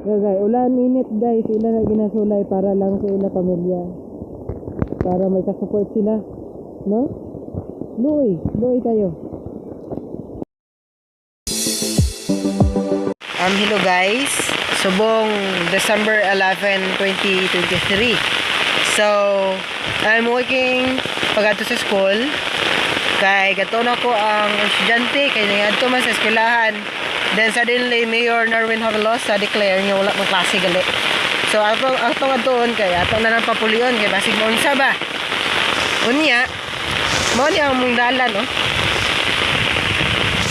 Guys, ulan init guys, ila na ginasulay para lang sa ila pamilya. Para may ka-support sila, no? Luoy kayo. Hello guys. Subong December 11, 2023. So, I'm working pagdato sa school. Kay gaton ako ang estudyante kay ngadto man sa eskwelahan. Then suddenly Mayor Narwin Havelos declare nga wala mo klase gali. So ato adtoon kay ato na lang papulion kay basig mo unsa ba. Unya mo ni ang mong dalan no.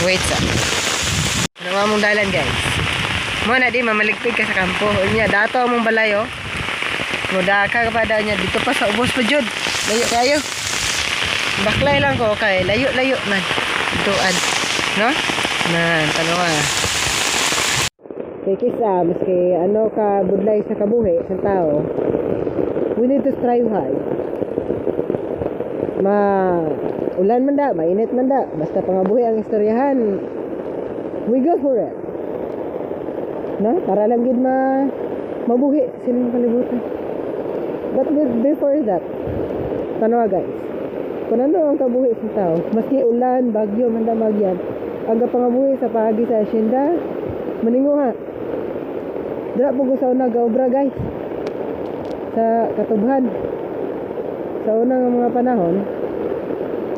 Wait sa. Ano mong dalan guys? Mo na di mamaligpig ka sa kampo. Unya dato mong balayo. Muda ka pa daw niya dito pa sa ubos pa jud. Layo kayo. Baklay lang ko kay layo-layo man. Tuan, no? Man, tanawa. Kay kisa maski ano ka budlay sa kabuhi sa tao. We need to strive hard. Ulan man da, mainit man da, basta pangabuhi ang istoryahan. We go for it. No? Para lang gid mabuhi silang kalibutan. But before that, tanawa guys. Kung ano ang kabuhi sa tao, maski ulan, bagyo, mandamagyan, ang kapangabuhi sa paagi sa asyenda, maninguha. Dira po ko sa una gaobra guys. Sa katubhan. Sa unang mga panahon,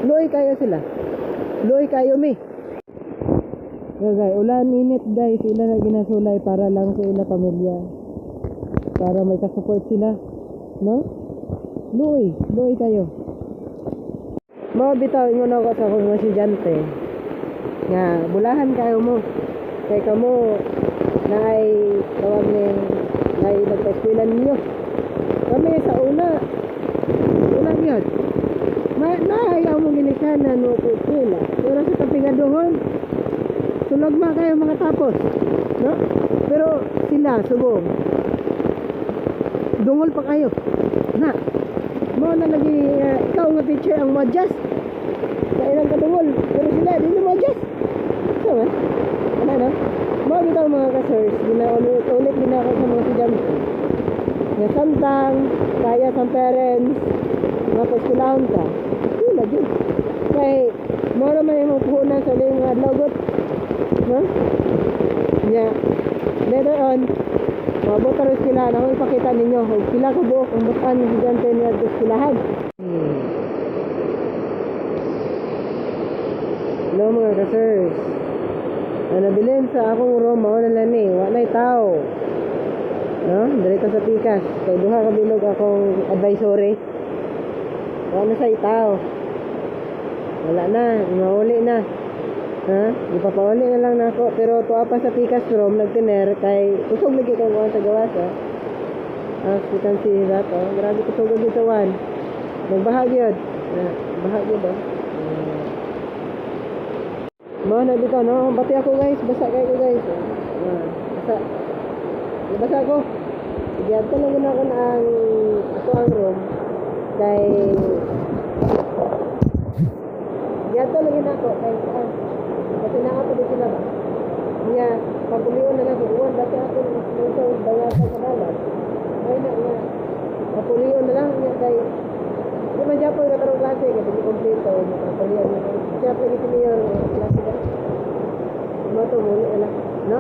luoy kayo sila. Luoy kayo mi. Guys, ulan, init guys, ila na ginasulay para lang sa ila pamilya. Para may ka-support sila. No? Luoy kayo. Mo bitaw ingon ako sa akong mga estudyante nga bulahan kayo mo kay kamo na ay tawag ning na nagpa-eskwela ninyo kami sa una yun ayaw mo ginikanan no po eskwela pero sa kapigaduhon sunog ma kayo mga tapos no pero sila subong dungol pa kayo na mo na lagi ikaw nga teacher ang mo-adjust sa ilang kadungol pero sila di na mo-adjust so ano no mo bitaw mga ka-sirs ulit din ako sa mga estudyante nga samtang kaya sa parents nga paskulahon ka wala dyan kay mo naman yung puhunan sa uling mga adlaw no yeah later on mabot ang eskwelahan ako ipakita ninyo kung sila kabuok ang bukan ng estudyante niya sa eskwelahan. Hello mga ka-sirs, nabilin sa akong room wala na ni walay tao no direta sa pikas kay duha ka bilog akong advisory wala sa tao wala na mauli na ha ipapauli na lang nako pero tuwa pa sa pikas room nagtiner kay kusog lagi kang kuan sa gawas as you can see that grabe kusog lagi sa wan nagbahagyod bahagyod mo na dito no bati ako guys basa kayo guys basa ako diyan lang gina ko ang ato ang room kay diyan lang gina ko kay kasi nakapuli sila ba? Niya, papuliwan na lang. Iwan, dati ako nito bayasan sa dalat. Ay na, niya. Papuliwan na lang niya kay... Di man siya po yung katarong klase, kaya hindi kompleto. Papuliwan na lang. Siya po yung mayor klase ba? Ito, muli na lang. No?